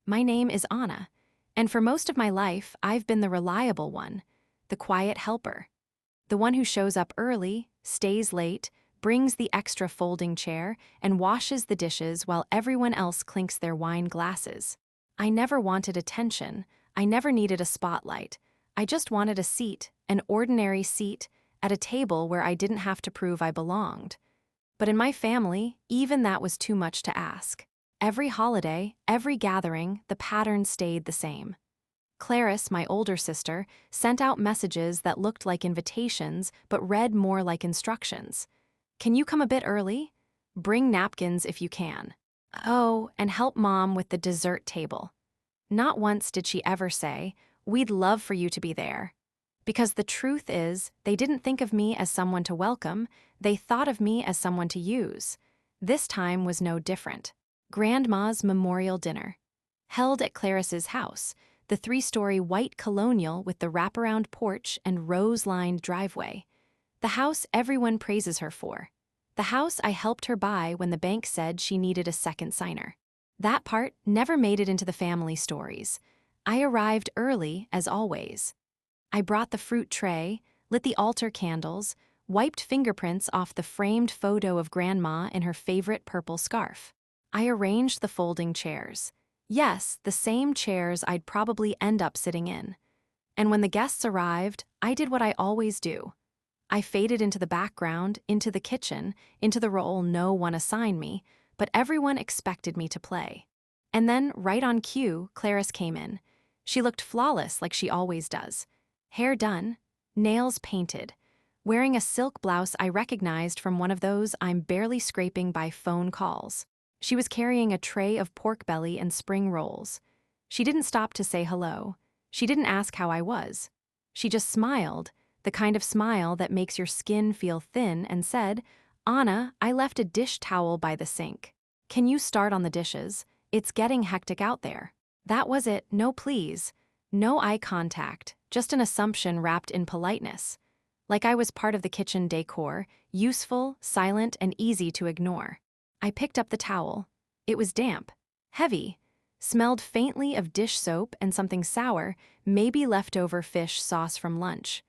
My name is Anna, and for most of my life, I've been the reliable one, the quiet helper, the one who shows up early, stays late, brings the extra folding chair, and washes the dishes while everyone else clinks their wine glasses. I never wanted attention. I never needed a spotlight. I just wanted a seat, an ordinary seat, at a table where I didn't have to prove I belonged. But in my family, even that was too much to ask. Every holiday, every gathering, the pattern stayed the same. Clarice, my older sister, sent out messages that looked like invitations but read more like instructions. Can you come a bit early? Bring napkins if you can. Oh, and help Mom with the dessert table. Not once did she ever say, "We'd love for you to be there." Because the truth is, they didn't think of me as someone to welcome, they thought of me as someone to use. This time was no different. Grandma's memorial dinner. Held at Clarice's house, the three-story white colonial with the wraparound porch and rose-lined driveway. The house everyone praises her for. The house I helped her buy when the bank said she needed a second signer. That part never made it into the family stories. I arrived early, as always. I brought the fruit tray, lit the altar candles, wiped fingerprints off the framed photo of Grandma in her favorite purple scarf. I arranged the folding chairs. Yes, the same chairs I'd probably end up sitting in. And when the guests arrived, I did what I always do. I faded into the background, into the kitchen, into the role no one assigned me, but everyone expected me to play. And then, right on cue, Clarice came in. She looked flawless like she always does. Hair done, nails painted, wearing a silk blouse I recognized from one of those I'm barely scraping by phone calls. She was carrying a tray of pork belly and spring rolls. She didn't stop to say hello. She didn't ask how I was. She just smiled, the kind of smile that makes your skin feel thin, and said, "Anna, I left a dish towel by the sink. Can you start on the dishes? It's getting hectic out there." That was it, no please. No eye contact, just an assumption wrapped in politeness. Like I was part of the kitchen decor, useful, silent, and easy to ignore. I picked up the towel. It was damp, heavy, smelled faintly of dish soap and something sour, maybe leftover fish sauce from lunch.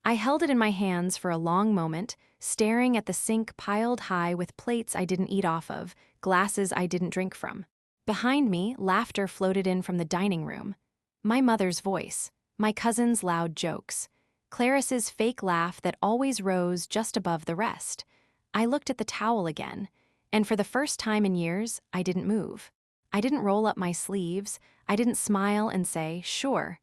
I held it in my hands for a long moment, staring at the sink piled high with plates I didn't eat off of, glasses I didn't drink from. Behind me, laughter floated in from the dining room. My mother's voice, my cousin's loud jokes, Clarice's fake laugh that always rose just above the rest. I looked at the towel again, and for the first time in years, I didn't move. I didn't roll up my sleeves, I didn't smile and say, "Sure."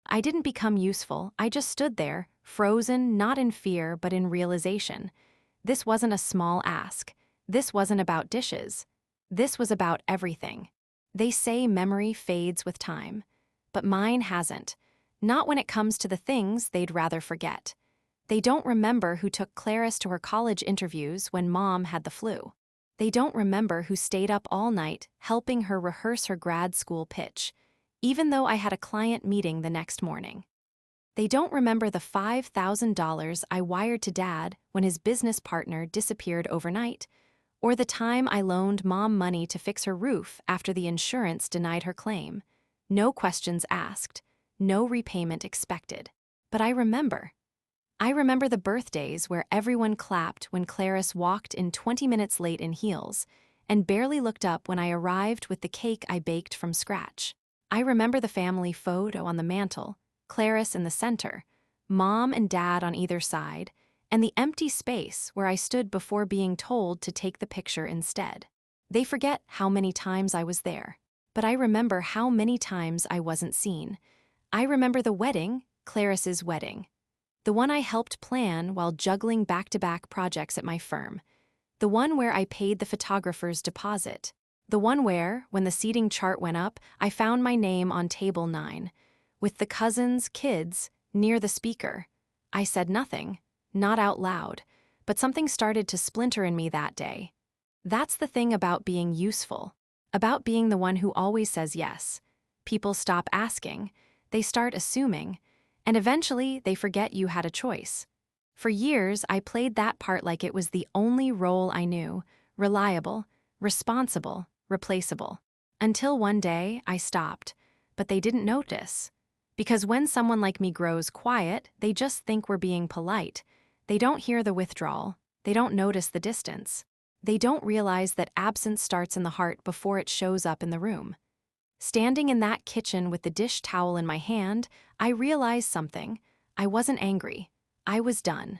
I didn't become useful, I just stood there, frozen not in fear but in realization. This wasn't a small ask. This wasn't about dishes. This was about everything. They say memory fades with time, but mine hasn't. Not when it comes to the things they'd rather forget. They don't remember who took Clarice to her college interviews when Mom had the flu. They don't remember who stayed up all night helping her rehearse her grad school pitch, even though I had a client meeting the next morning. They don't remember the $5,000 I wired to Dad when his business partner disappeared overnight, or the time I loaned Mom money to fix her roof after the insurance denied her claim. No questions asked, no repayment expected. But I remember. I remember the birthdays where everyone clapped when Clarice walked in 20 minutes late in heels, and barely looked up when I arrived with the cake I baked from scratch. I remember the family photo on the mantel, Clarice in the center, Mom and Dad on either side, and the empty space where I stood before being told to take the picture instead. They forget how many times I was there, but I remember how many times I wasn't seen. I remember the wedding, Clarice's wedding. The one I helped plan while juggling back-to-back projects at my firm. The one where I paid the photographer's deposit. The one where, when the seating chart went up, I found my name on table 9, with the cousins' kids near the speaker. I said nothing, not out loud, but something started to splinter in me that day. That's the thing about being useful, about being the one who always says yes. People stop asking, they start assuming, and eventually they forget you had a choice. For years, I played that part like it was the only role I knew, reliable, responsible, replaceable. Until one day, I stopped, but they didn't notice. Because when someone like me grows quiet, they just think we're being polite. They don't hear the withdrawal. They don't notice the distance. They don't realize that absence starts in the heart before it shows up in the room. Standing in that kitchen with the dish towel in my hand, I realized something. I wasn't angry. I was done.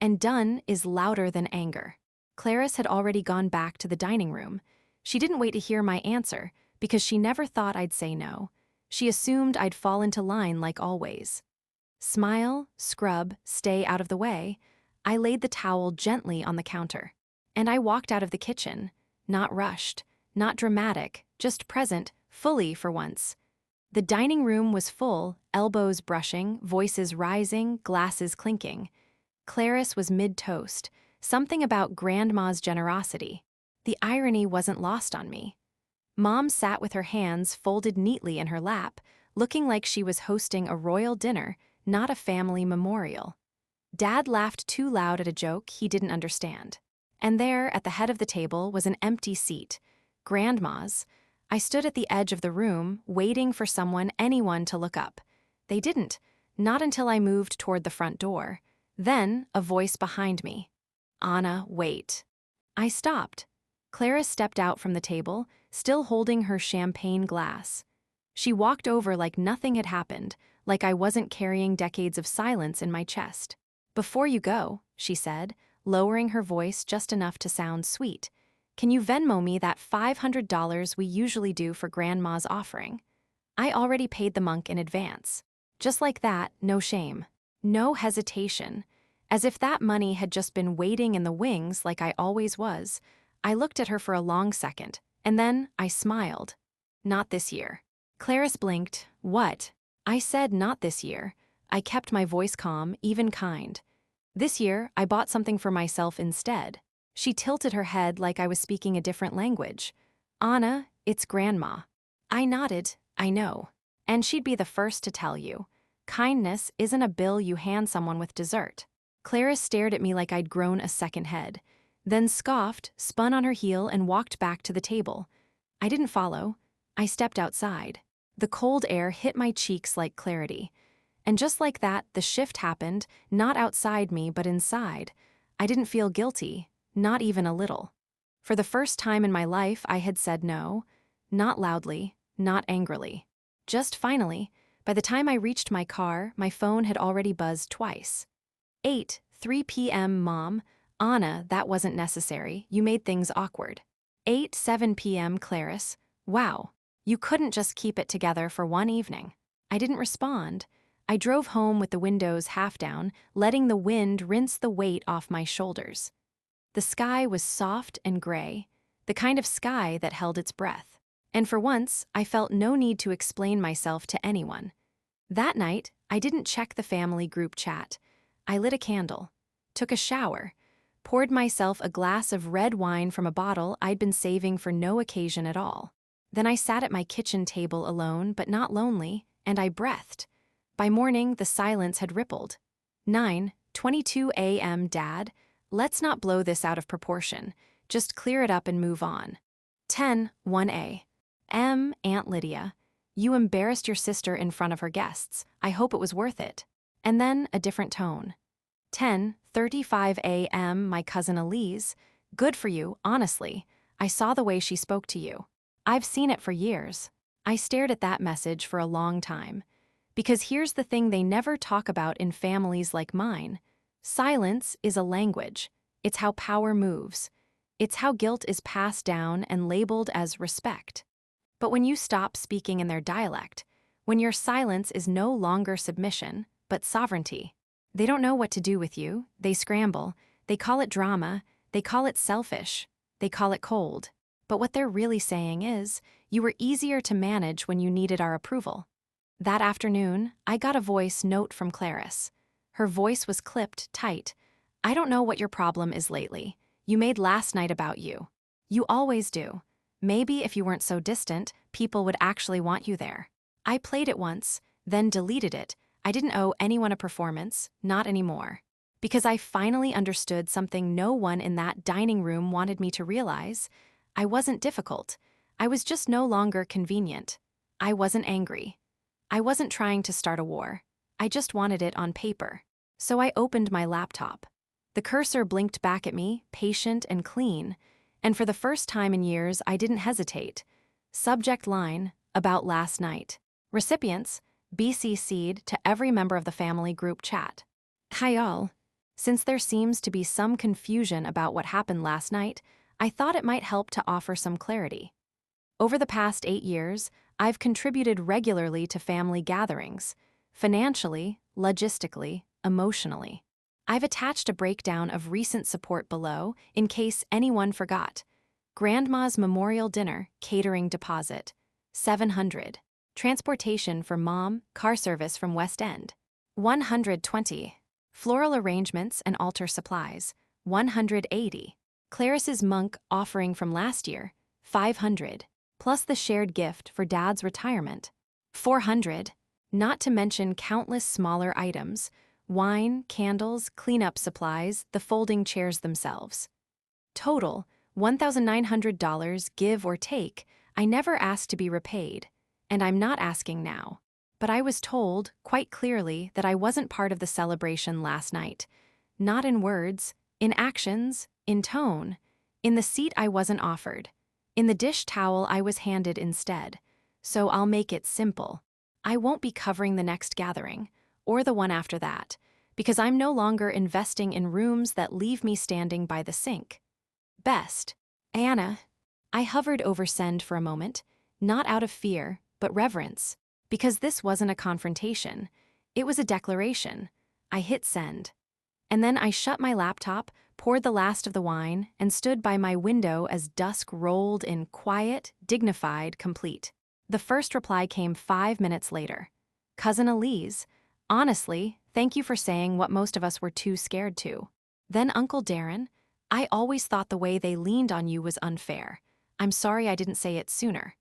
And done is louder than anger. Clarice had already gone back to the dining room. She didn't wait to hear my answer, because she never thought I'd say no. She assumed I'd fall into line like always. Smile, scrub, stay out of the way. I laid the towel gently on the counter. And I walked out of the kitchen, not rushed, not dramatic, just present, fully for once. The dining room was full, elbows brushing, voices rising, glasses clinking. Clarice was mid-toast, something about Grandma's generosity. The irony wasn't lost on me. Mom sat with her hands folded neatly in her lap, looking like she was hosting a royal dinner, not a family memorial. Dad laughed too loud at a joke he didn't understand. And there, at the head of the table, was an empty seat. Grandma's. I stood at the edge of the room, waiting for anyone to look up. They didn't, not until I moved toward the front door. Then, a voice behind me. "Anna, wait." I stopped. Clara stepped out from the table, still holding her champagne glass. She walked over like nothing had happened, like I wasn't carrying decades of silence in my chest. "Before you go," she said, lowering her voice just enough to sound sweet, "can you Venmo me that $500 we usually do for Grandma's offering? I already paid the monk in advance." Just like that, no shame. No hesitation. As if that money had just been waiting in the wings like I always was. I looked at her for a long second, and then I smiled. "Not this year." Clarice blinked. "What?" I said not this year. I kept my voice calm, even kind. "This year, I bought something for myself instead." She tilted her head like I was speaking a different language. "Anna, it's Grandma." I nodded. "I know. And she'd be the first to tell you. Kindness isn't a bill you hand someone with dessert." Clarice stared at me like I'd grown a second head, then scoffed, spun on her heel, and walked back to the table. I didn't follow. I stepped outside. The cold air hit my cheeks like clarity. And just like that, the shift happened, not outside me, but inside. I didn't feel guilty, not even a little. For the first time in my life, I had said no. Not loudly, not angrily. Just finally. By the time I reached my car, my phone had already buzzed twice. 3 p.m. Mom. "Anna, that wasn't necessary. You made things awkward." 7 p.m. Clarice. "Wow. You couldn't just keep it together for one evening." I didn't respond. I drove home with the windows half down, letting the wind rinse the weight off my shoulders. The sky was soft and gray, the kind of sky that held its breath. And for once, I felt no need to explain myself to anyone. That night, I didn't check the family group chat. I lit a candle, took a shower, poured myself a glass of red wine from a bottle I'd been saving for no occasion at all. Then I sat at my kitchen table alone but not lonely, and I breathed. By morning, the silence had rippled. 9:22 a.m. Dad, let's not blow this out of proportion. Just clear it up and move on. 10:1 a.m. Aunt Lydia, you embarrassed your sister in front of her guests. I hope it was worth it. And then a different tone. 10:35 a.m. My cousin Elise, good for you, honestly. I saw the way she spoke to you. I've seen it for years. I stared at that message for a long time. Because here's the thing they never talk about in families like mine. Silence is a language. It's how power moves. It's how guilt is passed down and labeled as respect. But when you stop speaking in their dialect, when your silence is no longer submission, but sovereignty, they don't know what to do with you, they scramble, they call it drama, they call it selfish, they call it cold. But what they're really saying is, you were easier to manage when you needed our approval. That afternoon, I got a voice note from Clarice. Her voice was clipped tight. "I don't know what your problem is lately. You made last night about you. You always do. Maybe if you weren't so distant, people would actually want you there." I played it once, then deleted it. I didn't owe anyone a performance, not anymore. Because I finally understood something no one in that dining room wanted me to realize. I wasn't difficult. I was just no longer convenient. I wasn't angry. I wasn't trying to start a war. I just wanted it on paper. So I opened my laptop. The cursor blinked back at me, patient and clean, and for the first time in years, I didn't hesitate. Subject line, about last night. Recipients, BCC'd to every member of the family group chat. Hi all. Since there seems to be some confusion about what happened last night, I thought it might help to offer some clarity. Over the past 8 years, I've contributed regularly to family gatherings, financially, logistically, emotionally. I've attached a breakdown of recent support below in case anyone forgot. Grandma's memorial dinner, catering deposit, $700. Transportation for mom, car service from West End, $120. Floral arrangements and altar supplies, $180. Clarice's monk offering from last year, $500. Plus the shared gift for Dad's retirement, $400. Not to mention countless smaller items, wine, candles, cleanup supplies, the folding chairs themselves. Total, $1,900 give or take. I never asked to be repaid, and I'm not asking now. But I was told, quite clearly, that I wasn't part of the celebration last night. Not in words, in actions, in tone, in the seat I wasn't offered, in the dish towel I was handed instead. So I'll make it simple. I won't be covering the next gathering, or the one after that, because I'm no longer investing in rooms that leave me standing by the sink. Best. Anna. I hovered over send for a moment, not out of fear, but reverence. Because this wasn't a confrontation. It was a declaration. I hit send. And then I shut my laptop, poured the last of the wine, and stood by my window as dusk rolled in quiet, dignified, complete. The first reply came 5 minutes later. Cousin Elise, honestly, thank you for saying what most of us were too scared to. Then Uncle Darren, I always thought the way they leaned on you was unfair. I'm sorry I didn't say it sooner.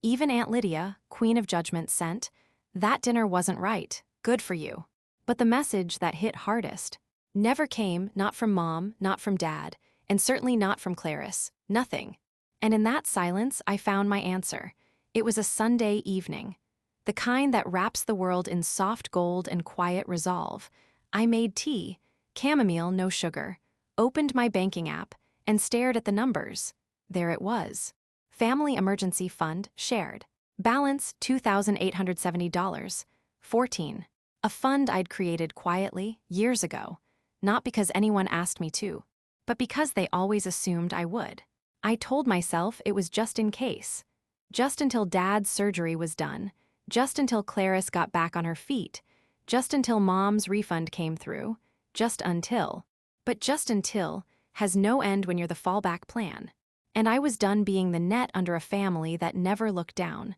Even Aunt Lydia, Queen of Judgment, sent, that dinner wasn't right, good for you. But the message that hit hardest never came, not from Mom, not from Dad, and certainly not from Clarice, nothing. And in that silence, I found my answer. It was a Sunday evening, the kind that wraps the world in soft gold and quiet resolve. I made tea, chamomile, no sugar, opened my banking app, and stared at the numbers. There it was. Family Emergency Fund, shared. Balance, $2,870. 14. A fund I'd created quietly, years ago. Not because anyone asked me to, but because they always assumed I would. I told myself it was just in case. Just until Dad's surgery was done. Just until Clarice got back on her feet. Just until Mom's refund came through. Just until. But just until has no end when you're the fallback plan. And I was done being the net under a family that never looked down.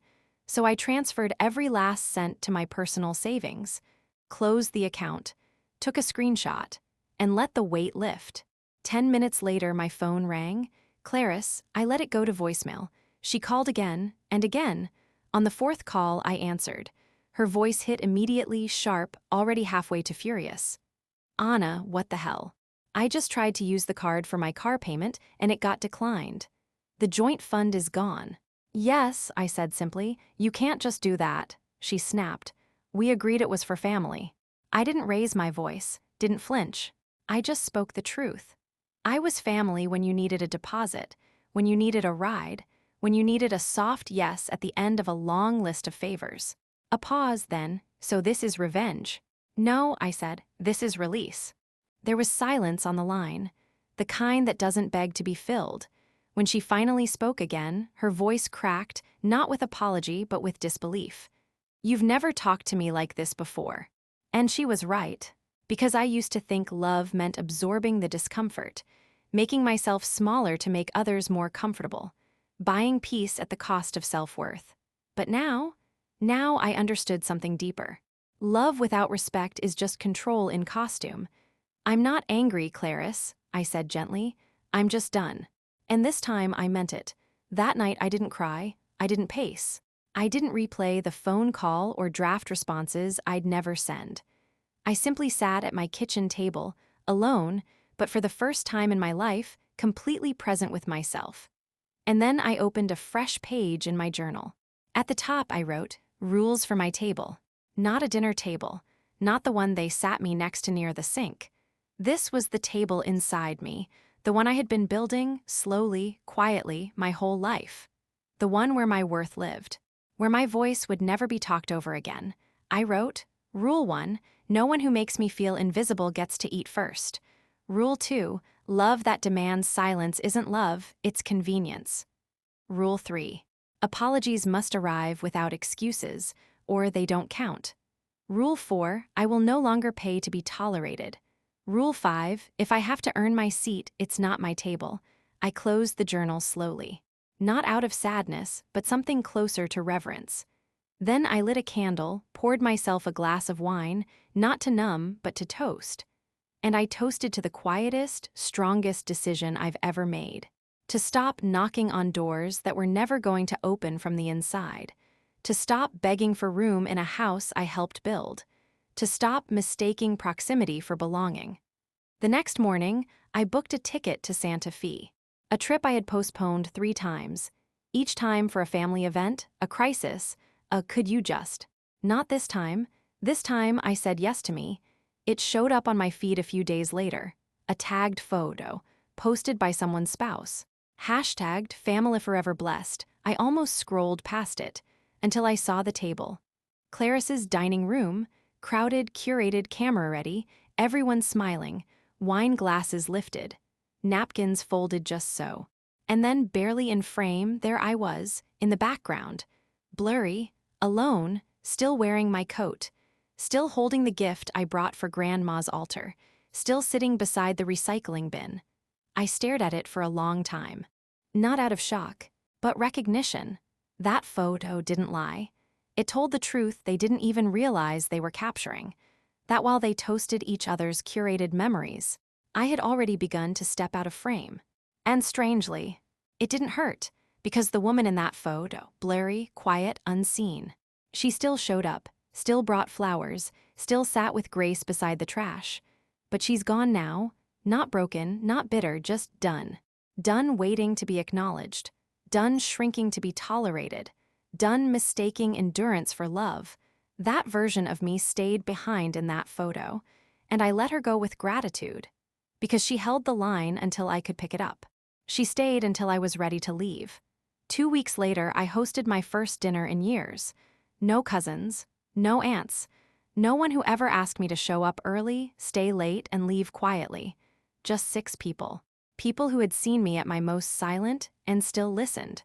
So I transferred every last cent to my personal savings, closed the account, took a screenshot, and let the weight lift. 10 minutes later, my phone rang. Clarice, I let it go to voicemail. She called again and again. On the 4th call, I answered. Her voice hit immediately, sharp, already halfway to furious. Anna, what the hell? I just tried to use the card for my car payment, and it got declined. The joint fund is gone. Yes, I said simply. You can't just do that. She snapped. We agreed it was for family. I didn't raise my voice, didn't flinch. I just spoke the truth. I was family when you needed a deposit, when you needed a ride, when you needed a soft yes at the end of a long list of favors. A pause then, so this is revenge. No, I said, this is release. There was silence on the line, the kind that doesn't beg to be filled. When she finally spoke again, her voice cracked, not with apology but with disbelief. You've never talked to me like this before. And she was right, because I used to think love meant absorbing the discomfort, making myself smaller to make others more comfortable, buying peace at the cost of self-worth. But now I understood something deeper. Love without respect is just control in costume. I'm not angry, Clarice, I said gently. I'm just done. And this time I meant it. That night I didn't cry, I didn't pace. I didn't replay the phone call or draft responses I'd never send. I simply sat at my kitchen table, alone, but for the first time in my life, completely present with myself. And then I opened a fresh page in my journal. At the top, I wrote, "Rules for my table." Not a dinner table, not the one they sat me next to near the sink. This was the table inside me, the one I had been building, slowly, quietly, my whole life. The one where my worth lived, where my voice would never be talked over again. I wrote, Rule 1, no one who makes me feel invisible gets to eat first. Rule 2, love that demands silence isn't love, it's convenience. Rule 3, apologies must arrive without excuses, or they don't count. Rule 4, I will no longer pay to be tolerated. Rule 5, if I have to earn my seat, it's not my table. I closed the journal slowly. Not out of sadness, but something closer to reverence. Then I lit a candle, poured myself a glass of wine, not to numb, but to toast. And I toasted to the quietest, strongest decision I've ever made. To stop knocking on doors that were never going to open from the inside. To stop begging for room in a house I helped build. To stop mistaking proximity for belonging. The next morning, I booked a ticket to Santa Fe. A trip I had postponed 3 times. Each time for a family event, a crisis, a could you just. Not this time. This time I said yes to me. It showed up on my feed a few days later. A tagged photo, posted by someone's spouse. Hashtagged family forever blessed. I almost scrolled past it, until I saw the table. Clarice's dining room, crowded, curated, camera ready, everyone smiling, wine glasses lifted, napkins folded just so. And then barely in frame, there I was, in the background, blurry, alone, still wearing my coat, still holding the gift I brought for Grandma's altar, still sitting beside the recycling bin. I stared at it for a long time. Not out of shock, but recognition. That photo didn't lie. It told the truth they didn't even realize they were capturing. That while they toasted each other's curated memories, I had already begun to step out of frame. And strangely, it didn't hurt, because the woman in that photo, blurry, quiet, unseen, she still showed up, still brought flowers, still sat with grace beside the trash. But she's gone now, not broken, not bitter, just done. Done waiting to be acknowledged. Done shrinking to be tolerated. Done mistaking endurance for love. That version of me stayed behind in that photo, and I let her go with gratitude, because she held the line until I could pick it up. She stayed until I was ready to leave. 2 weeks later, I hosted my first dinner in years. No cousins, no aunts, no one who ever asked me to show up early, stay late, and leave quietly. Just 6 people. People who had seen me at my most silent and still listened.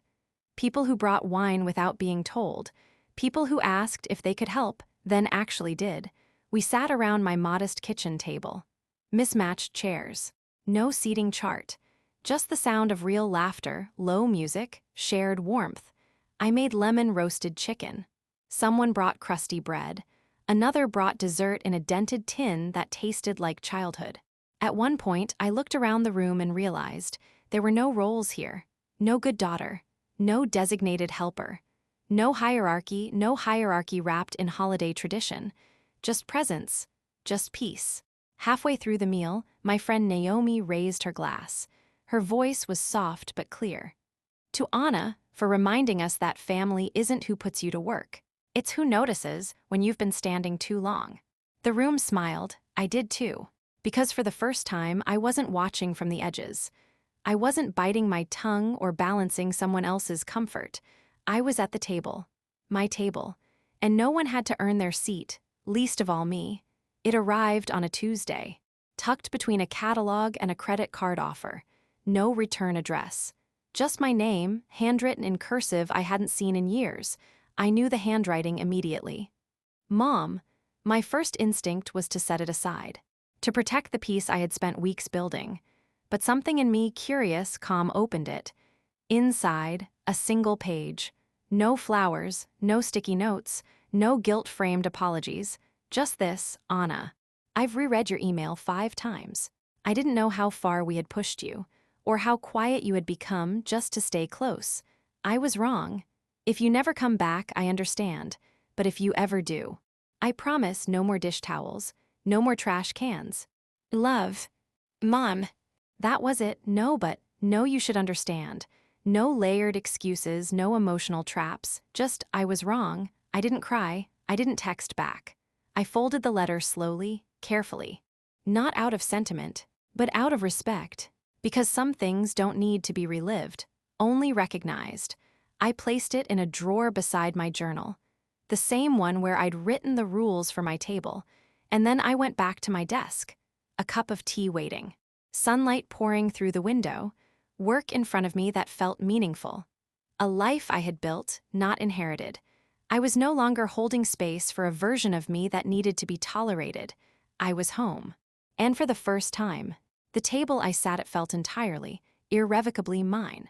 People who brought wine without being told. People who asked if they could help, then actually did. We sat around my modest kitchen table. Mismatched chairs. No seating chart. Just the sound of real laughter, low music, shared warmth. I made lemon roasted chicken. Someone brought crusty bread. Another brought dessert in a dented tin that tasted like childhood. At one point, I looked around the room and realized there were no roles here. No good daughter. No designated helper. No hierarchy wrapped in holiday tradition. Just presence. Just peace. Halfway through the meal, my friend Naomi raised her glass. Her voice was soft but clear. To Anna, for reminding us that family isn't who puts you to work. It's who notices when you've been standing too long. The room smiled. I did too. Because for the first time, I wasn't watching from the edges. I wasn't biting my tongue or balancing someone else's comfort. I was at the table. My table. And no one had to earn their seat, least of all me. It arrived on a Tuesday, tucked between a catalog and a credit card offer. No return address. Just my name, handwritten in cursive I hadn't seen in years. I knew the handwriting immediately. Mom. My first instinct was to set it aside, to protect the piece I had spent weeks building. But something in me, curious, calm, opened it. Inside, a single page. No flowers, no sticky notes, no guilt-framed apologies. Just this, Anna. I've reread your email 5 times. I didn't know how far we had pushed you, or how quiet you had become just to stay close. I was wrong. If you never come back, I understand. But if you ever do, I promise no more dish towels, no more trash cans. Love. Mom. That was it. No, but no, you should understand. No layered excuses, no emotional traps, just I was wrong, I didn't cry, I didn't text back. I folded the letter slowly, carefully. Not out of sentiment, but out of respect. Because some things don't need to be relived, only recognized. I placed it in a drawer beside my journal, the same one where I'd written the rules for my table, and then I went back to my desk, a cup of tea waiting, sunlight pouring through the window, work in front of me that felt meaningful. A life I had built, not inherited. I was no longer holding space for a version of me that needed to be tolerated. I was home. And for the first time, the table I sat at felt entirely, irrevocably mine.